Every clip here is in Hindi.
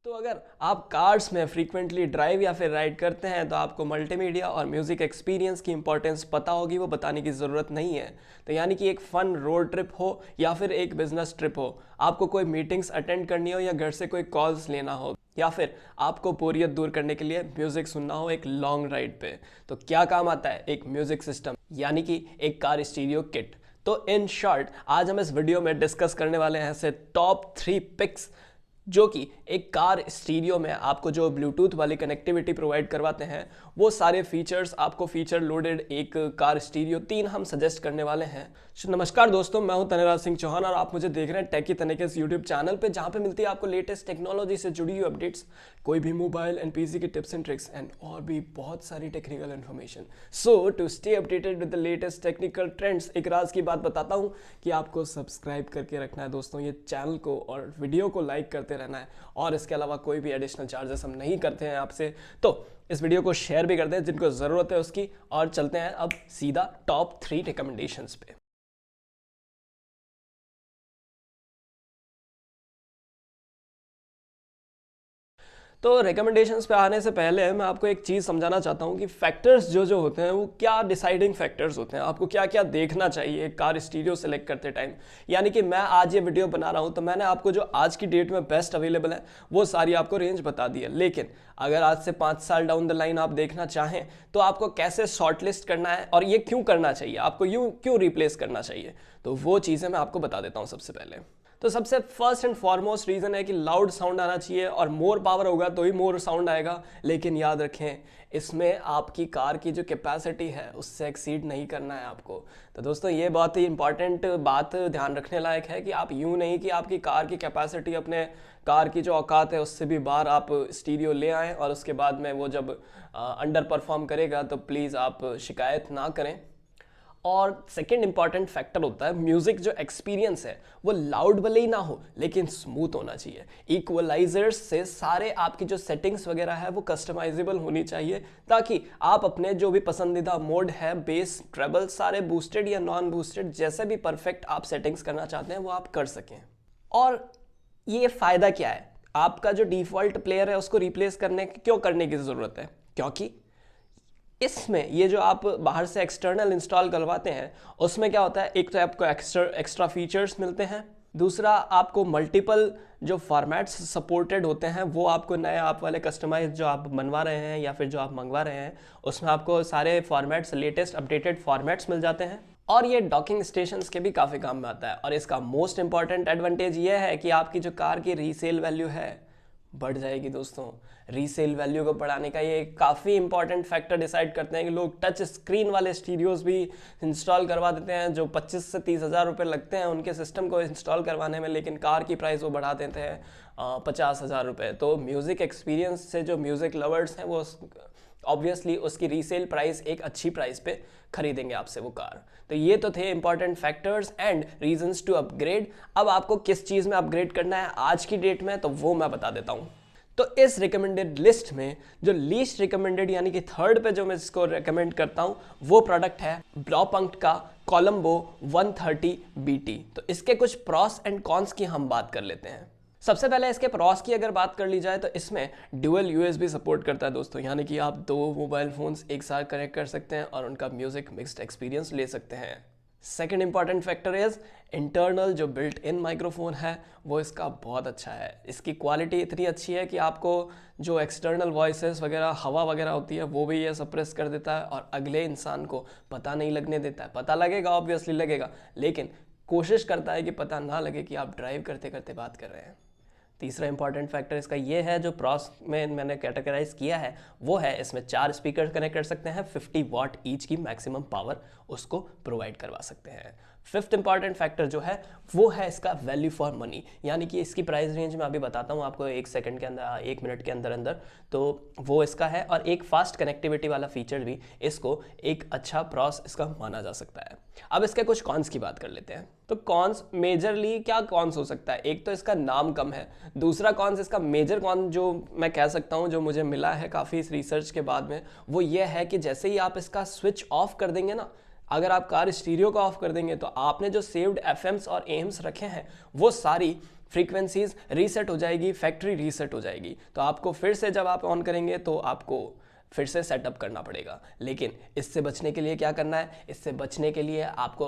तो अगर आप कार्स में फ्रीक्वेंटली ड्राइव या फिर राइड करते हैं तो आपको मल्टीमीडिया और म्यूज़िक एक्सपीरियंस की इंपॉर्टेंस पता होगी, वो बताने की ज़रूरत नहीं है। तो यानी कि एक फ़न रोड ट्रिप हो या फिर एक बिजनेस ट्रिप हो, आपको कोई मीटिंग्स अटेंड करनी हो या घर से कोई कॉल्स लेना हो या फिर आपको बोरियत दूर करने के लिए म्यूज़िक सुनना हो एक लॉन्ग राइड पे, तो क्या काम आता है एक म्यूज़िक सिस्टम यानी कि एक कार स्टीरियो किट। तो इन शॉर्ट आज हम इस वीडियो में डिस्कस करने वाले हैं ऐसे टॉप 3 पिक्स जो कि एक कार स्टीरियो में आपको जो ब्लूटूथ वाली कनेक्टिविटी प्रोवाइड करवाते हैं, वो सारे फीचर्स आपको फीचर लोडेड एक कार स्टीरियो 3 हम सजेस्ट करने वाले हैं। नमस्कार दोस्तों, मैं हूं तनेराज सिंह चौहान और आप मुझे देख रहे हैं टेकी तने के इस यूट्यूब चैनल पे, जहां पे मिलती है आपको लेटेस्ट टेक्नोलॉजी से जुड़ी हुई अपडेट्स, कोई भी मोबाइल एंड पीसी की टिप्स एंड ट्रिक्स एंड और भी बहुत सारी technical information. So to stay updated with the latest technical trends, एक राज की बात बताता हूँ कि आपको सब्सक्राइब करके रखना है दोस्तों ये चैनल को, और वीडियो को लाइक करते रहना है, और इसके अलावा कोई भी एडिशनल चार्जेस हम नहीं करते हैं आपसे। तो इस वीडियो को शेयर भी कर दें जिनको ज़रूरत है उसकी, और चलते हैं अब सीधा टॉप 3 रिकमेंडेशंस पे। तो रिकमेंडेशंस पे आने से पहले मैं आपको एक चीज़ समझाना चाहता हूँ कि फैक्टर्स जो होते हैं वो क्या डिसाइडिंग फैक्टर्स होते हैं, आपको क्या क्या देखना चाहिए कार स्टीरियो सेलेक्ट करते टाइम। यानी कि मैं आज ये वीडियो बना रहा हूँ तो मैंने आपको जो आज की डेट में बेस्ट अवेलेबल है वो सारी आपको रेंज बता दी है, लेकिन अगर आज से 5 साल डाउन द लाइन आप देखना चाहें तो आपको कैसे शॉर्टलिस्ट करना है और ये क्यों करना चाहिए, आपको यूँ क्यों रिप्लेस करना चाहिए, तो वो चीज़ें मैं आपको बता देता हूँ सबसे पहले। तो सबसे फर्स्ट एंड फॉरमोस्ट रीज़न है कि लाउड साउंड आना चाहिए, और मोर पावर होगा तो ही मोर साउंड आएगा, लेकिन याद रखें इसमें आपकी कार की जो कैपेसिटी है उससे एक्सीड नहीं करना है आपको। तो दोस्तों ये बहुत ही इंपॉर्टेंट बात ध्यान रखने लायक है कि आप यूँ नहीं कि आपकी कार की कैपेसिटी अपने कार की जो औकात है उससे भी बाहर आप स्टीरियो ले आएँ और उसके बाद में वो जब अंडर परफॉर्म करेगा तो प्लीज़ आप शिकायत ना करें। और सेकेंड इंपॉर्टेंट फैक्टर होता है म्यूजिक जो एक्सपीरियंस है वो लाउड भले ही ना हो लेकिन स्मूथ होना चाहिए। इक्वलाइजर्स से सारे आपकी जो सेटिंग्स वगैरह है वो कस्टमाइजेबल होनी चाहिए, ताकि आप अपने जो भी पसंदीदा मोड है, बेस, ट्रेबल, सारे बूस्टेड या नॉन बूस्टेड, जैसे भी परफेक्ट आप सेटिंग्स करना चाहते हैं वो आप कर सकें। और ये फ़ायदा क्या है, आपका जो डिफ़ॉल्ट प्लेयर है उसको रिप्लेस क्यों करने की ज़रूरत है, क्योंकि इसमें ये जो आप बाहर से एक्सटर्नल इंस्टॉल करवाते हैं उसमें क्या होता है, एक तो आपको एक्स्ट्रा फीचर्स मिलते हैं, दूसरा आपको मल्टीपल जो फॉर्मेट्स सपोर्टेड होते हैं वो आपको नए आप वाले कस्टमाइज जो आप बनवा रहे हैं या फिर जो आप मंगवा रहे हैं उसमें आपको सारे फॉर्मेट्स, लेटेस्ट अपडेटेड फॉर्मेट्स मिल जाते हैं, और ये डॉकिंग स्टेशंस के भी काफ़ी काम में आता है। और इसका मोस्ट इंपॉर्टेंट एडवांटेज ये है कि आपकी जो कार की रीसेल वैल्यू है बढ़ जाएगी दोस्तों। रीसेल वैल्यू को बढ़ाने का ये काफ़ी इंपॉर्टेंट फैक्टर डिसाइड करते हैं कि लोग टच स्क्रीन वाले स्टीरियोज भी इंस्टॉल करवा देते हैं जो 25 से 30 हज़ार रुपये लगते हैं उनके सिस्टम को इंस्टॉल करवाने में, लेकिन कार की प्राइस वो बढ़ा देते हैं 50 हज़ार रुपये। तो म्यूज़िक एक्सपीरियंस से जो म्यूज़िक लवर्स हैं वो ऑब्वियसली उसकी रीसेल प्राइस एक अच्छी प्राइस पे खरीदेंगे आपसे वो कार। तो ये तो थे important factors and reasons to upgrade. अब आपको किस चीज़ में अपग्रेड करना है आज की डेट में, तो वो मैं बता देता हूँ। तो इस रिकमेंडेड लिस्ट में जो लीस्ट रिकमेंडेड यानी कि थर्ड पे जो मैं इसको रिकमेंड करता हूँ वो प्रोडक्ट है ब्लॉपंक्ट का कोलंबो 130 BT। तो इसके कुछ प्रॉस एंड कॉन्स की हम बात कर लेते हैं। सबसे पहले इसके प्रॉस की अगर बात कर ली जाए तो इसमें ड्यूअल USB सपोर्ट करता है दोस्तों, यानी कि आप 2 मोबाइल फ़ोन्स एक साथ कनेक्ट कर सकते हैं और उनका म्यूज़िक मिक्स्ड एक्सपीरियंस ले सकते हैं। Second important factor is internal जो बिल्ट इन माइक्रोफोन है वो इसका बहुत अच्छा है। इसकी क्वालिटी इतनी अच्छी है कि आपको जो एक्सटर्नल वॉइसेस वगैरह, हवा वगैरह होती है वो भी ये सप्रेस कर देता है और अगले इंसान को पता नहीं लगने देता है। पता लगेगा, ऑब्वियसली लगेगा, लेकिन कोशिश करता है कि पता ना लगे कि आप ड्राइव करते करते बात कर रहे हैं। तीसरा इंपॉर्टेंट फैक्टर इसका ये है जो प्रॉस में मैंने कैटेगराइज किया है वो है इसमें 4 स्पीकर कनेक्ट कर सकते हैं, 50 वॉट ईच की मैक्सिमम पावर उसको प्रोवाइड करवा सकते हैं। फिफ्थ इंपॉर्टेंट फैक्टर जो है वो है इसका वैल्यू फॉर मनी, यानी कि इसकी प्राइस रेंज में अभी बताता हूँ आपको 1 सेकंड के अंदर, 1 मिनट के अंदर अंदर, तो वो इसका है। और एक फास्ट कनेक्टिविटी वाला फीचर भी इसको एक अच्छा प्रॉस इसका माना जा सकता है। अब इसके कुछ कॉन्स की बात कर लेते हैं। तो कॉन्स मेजरली क्या कॉन्स हो सकता है, एक तो इसका नाम कम है, दूसरा कॉन्स इसका मेजर कॉन जो मैं कह सकता हूँ जो मुझे मिला है काफ़ी रिसर्च के बाद में, वो ये है कि जैसे ही आप इसका स्विच ऑफ कर देंगे ना, अगर आप कार स्टीरियो को ऑफ कर देंगे तो आपने जो सेव्ड एफएम्स और एम्स रखे हैं वो सारी फ्रीक्वेंसीज रीसेट हो जाएगी, फैक्ट्री रीसेट हो जाएगी। तो आपको फिर से जब आप ऑन करेंगे तो आपको फिर से सेटअप करना पड़ेगा। लेकिन इससे बचने के लिए क्या करना है, इससे बचने के लिए आपको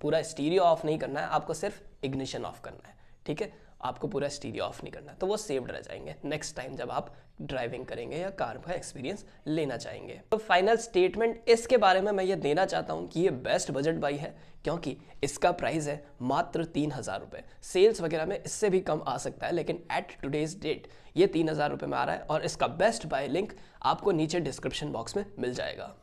पूरा स्टीरियो ऑफ नहीं करना है, आपको सिर्फ इग्निशन ऑफ करना है, ठीक है। आपको पूरा स्टीरियो ऑफ नहीं करना है, तो वो सेव्ड रह जाएंगे नेक्स्ट टाइम जब आप ड्राइविंग करेंगे या कार का एक्सपीरियंस लेना चाहेंगे। तो फाइनल स्टेटमेंट इसके बारे में मैं ये देना चाहता हूँ कि ये बेस्ट बजट बाई है, क्योंकि इसका प्राइस है मात्र 3,000 रुपये। सेल्स वगैरह में इससे भी कम आ सकता है, लेकिन एट टुडेज डेट ये 3,000 रुपये में आ रहा है। और इसका बेस्ट बाय लिंक आपको नीचे डिस्क्रिप्शन बॉक्स में मिल जाएगा।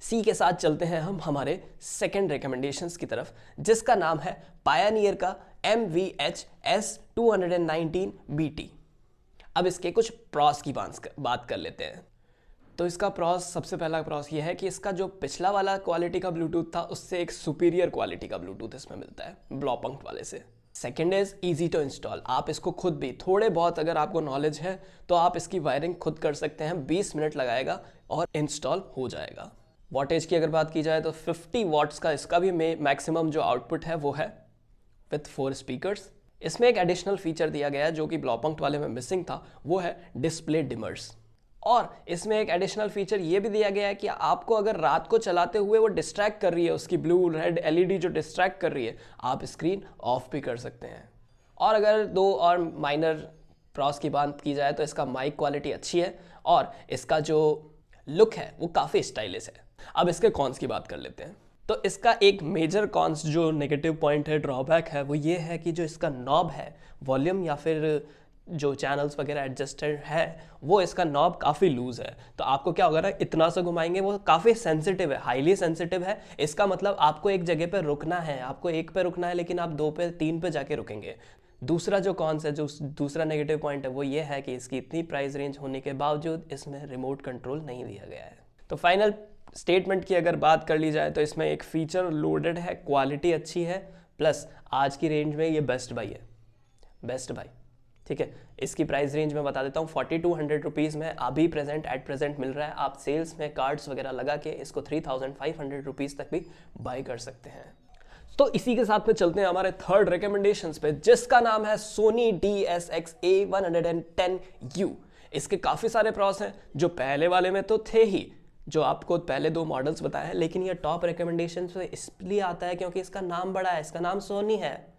सी के साथ चलते हैं हम हमारे सेकंड रिकमेंडेशंस की तरफ, जिसका नाम है पायनियर का MVH-S219BT। अब इसके कुछ प्रॉस की बात कर लेते हैं। तो इसका प्रॉस, सबसे पहला प्रॉस ये है कि इसका जो पिछला वाला क्वालिटी का ब्लूटूथ था उससे एक सुपीरियर क्वालिटी का ब्लूटूथ इसमें मिलता है ब्लॉपंक्ट वाले से। Second is easy to install. आप इसको खुद भी थोड़े बहुत अगर आपको नॉलेज है तो आप इसकी वायरिंग खुद कर सकते हैं, 20 मिनट लगाएगा और इंस्टॉल हो जाएगा। वॉटेज की अगर बात की जाए तो 50 वॉट्स का इसका भी मैक्सिमम जो आउटपुट है वो है विथ 4 स्पीकर्स। इसमें एक एडिशनल फीचर दिया गया है जो कि ब्लॉपंक्ट वाले में मिसिंग था, वो है डिस्प्ले डिमर्स। और इसमें एक एडिशनल फीचर ये भी दिया गया है कि आपको अगर रात को चलाते हुए वो डिस्ट्रैक्ट कर रही है, उसकी ब्लू रेड एलईडी जो डिस्ट्रैक्ट कर रही है, आप स्क्रीन ऑफ भी कर सकते हैं। और अगर दो और माइनर प्रॉस की बात की जाए तो इसका माइक क्वालिटी अच्छी है और इसका जो लुक है वो काफ़ी स्टाइलिश है। अब इसके कॉन्स की बात कर लेते हैं। तो इसका एक मेजर कॉन्स जो नेगेटिव पॉइंट है, ड्रॉबैक है, वो ये है कि जो इसका नॉब है, वॉल्यूम या फिर जो चैनल्स वगैरह एडजस्टेड है, वो इसका नॉब काफ़ी लूज़ है। तो आपको क्या होगा ना, इतना सा घुमाएंगे वो काफ़ी सेंसिटिव है, हाईली सेंसिटिव है। इसका मतलब आपको एक जगह पे रुकना है, आपको एक पे रुकना है, लेकिन आप 2 पे 3 पे जाके रुकेंगे। दूसरा जो कॉन्स है, जो दूसरा नेगेटिव पॉइंट है, वो ये है कि इसकी इतनी प्राइस रेंज होने के बावजूद इसमें रिमोट कंट्रोल नहीं दिया गया है। तो फाइनल स्टेटमेंट की अगर बात कर ली जाए तो इसमें एक फीचर लोडेड है, क्वालिटी अच्छी है, प्लस आज की रेंज में ये बेस्ट बाई है, बेस्ट बाई, ठीक है। इसकी प्राइस रेंज में बता देता हूँ, 4200 रुपीज़ में अभी एट प्रेजेंट मिल रहा है। आप सेल्स में कार्ड्स वगैरह लगा के इसको 3500 रुपीज़ तक भी बाई कर सकते हैं। तो इसी के साथ में चलते हैं हमारे थर्ड रिकमेंडेशंस पे, जिसका नाम है सोनी DSX-A110U। इसके काफ़ी सारे प्रॉस हैं जो पहले वाले में तो थे ही, जो आपको पहले 2 मॉडल्स बताए हैं, लेकिन ये टॉप रिकमेंडेशन पे इसलिए आता है क्योंकि इसका नाम बड़ा है, इसका नाम सोनी है।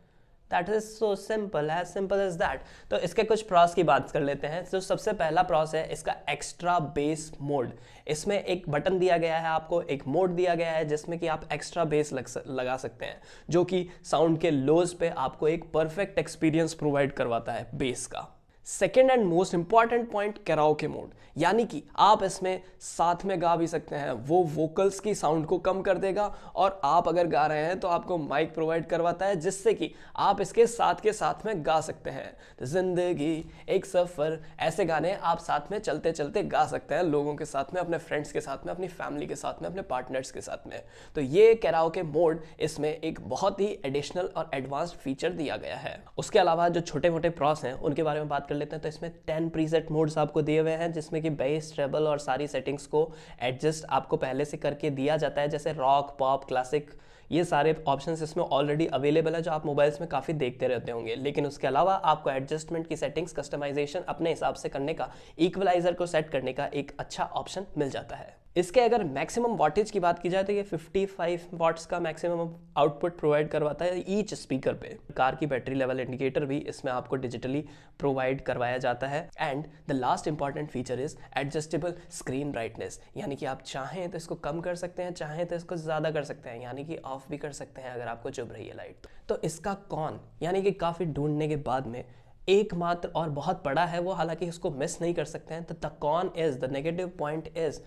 That is so simple as that. तो इसके कुछ प्रॉस की बात कर लेते हैं। तो सबसे पहला प्रॉस है इसका एक्स्ट्रा बेस मोड। इसमें एक बटन दिया गया है, आपको एक मोड दिया गया है जिसमें कि आप एक्स्ट्रा बेस लगा सकते हैं, जो कि साउंड के लोज पे आपको एक परफेक्ट एक्सपीरियंस प्रोवाइड करवाता है बेस का। Second and most important point, karaoke mode, यानी कि आप इसमें साथ में गा भी सकते हैं। वो वोकल्स की साउंड को कम कर देगा और आप अगर गा रहे हैं तो आपको माइक प्रोवाइड करवाता है, जिससे कि आप इसके साथ में गा सकते हैं। जिंदगी एक सफ़र, ऐसे गाने आप साथ में चलते चलते गा सकते हैं, लोगों के साथ में, अपने फ्रेंड्स के साथ में, अपनी फैमिली के साथ में, अपने पार्टनर्स के साथ में। तो ये कैराओके मोड इसमें एक बहुत ही एडिशनल और एडवांस्ड फीचर दिया गया है। उसके अलावा जो छोटे मोटे प्रॉस हैं उनके बारे में बात कर लेते हैं। तो इसमें 10 प्रीसेट मोड्स आपको दिए हुए हैं, जिसमें कि बेस, ट्रेबल और सारी सेटिंग्स को एडजस्ट आपको पहले से करके दिया जाता है, जैसे रॉक, पॉप, क्लासिक, ये सारे ऑप्शंस इसमें ऑलरेडी अवेलेबल है, जो आप मोबाइल्स में काफ़ी देखते रहते होंगे। लेकिन उसके अलावा आपको एडजस्टमेंट की सेटिंग्स, कस्टमाइजेशन अपने हिसाब से करने का, इक्वलाइजर को सेट करने का एक अच्छा ऑप्शन मिल जाता है। इसके अगर मैक्सिमम वॉटेज की बात की जाए तो ये 55 वॉट्स का मैक्सिमम आउटपुट प्रोवाइड करवाता है ईच स्पीकर पे। कार की बैटरी लेवल इंडिकेटर भी इसमें आपको डिजिटली प्रोवाइड करवाया जाता है। And the last important feature is adjustable screen brightness, यानी कि आप चाहें तो इसको कम कर सकते हैं, चाहें तो इसको ज़्यादा कर सकते हैं, यानी कि ऑफ भी कर सकते हैं अगर आपको चुभ रही है लाइट। तो इसका कौन, यानी कि काफ़ी ढूंढने के बाद में एकमात्र और बहुत बड़ा है वो, हालांकि इसको मिस नहीं कर सकते हैं। तो the con is, the negative point is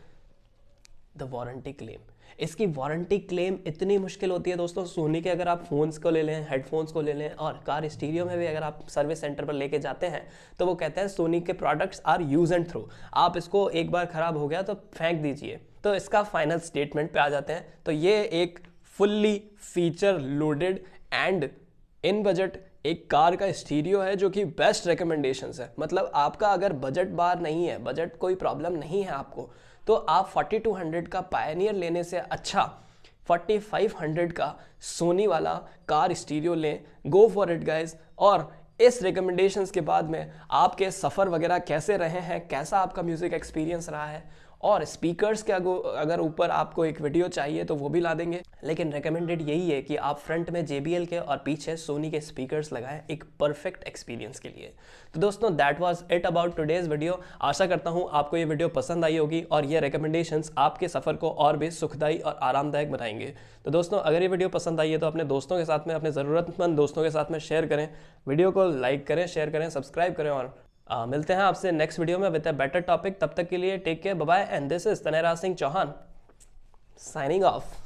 the warranty claim. इसकी वारंटी क्लेम इतनी मुश्किल होती है दोस्तों। सोनी के अगर आप फ़ोन्स को ले लें, हेडफोन्स को ले लें, और कार स्टीरियो में भी अगर आप सर्विस सेंटर पर लेके जाते हैं तो वो कहते हैं सोनी के products are use and throw, आप इसको एक बार ख़राब हो गया तो फेंक दीजिए। तो इसका फाइनल स्टेटमेंट पे आ जाते हैं। तो ये एक fully feature loaded and in budget एक कार का स्टीरियो है, जो कि बेस्ट रिकमेंडेशंस है। मतलब आपका अगर बजट बार नहीं है, बजट कोई प्रॉब्लम नहीं है आपको, तो आप 4200 का पायनियर लेने से अच्छा 4500 का सोनी वाला कार स्टीरियो लें। Go for it guys. और इस रिकमेंडेशंस के बाद में आपके सफ़र वगैरह कैसे रहे हैं, कैसा आपका म्यूज़िक एक्सपीरियंस रहा है, और स्पीकर्स के अगर ऊपर आपको एक वीडियो चाहिए तो वो भी ला देंगे। लेकिन रिकमेंडेड यही है कि आप फ्रंट में JBL के और पीछे सोनी के स्पीकर्स लगाएं एक परफेक्ट एक्सपीरियंस के लिए। तो दोस्तों that was it about today's video. आशा करता हूँ आपको ये वीडियो पसंद आई होगी और ये रिकमेंडेशंस आपके सफ़र को और भी सुखदायी और आरामदायक बनाएंगे। तो दोस्तों अगर ये वीडियो पसंद आई है तो अपने दोस्तों के साथ में, अपने ज़रूरतमंद दोस्तों के साथ में शेयर करें, वीडियो को लाइक करें, शेयर करें, सब्सक्राइब करें, और मिलते हैं आपसे नेक्स्ट वीडियो में विद अ बेटर टॉपिक। तब तक के लिए take care, bye bye, and this is Tanera Singh Chauhan signing of.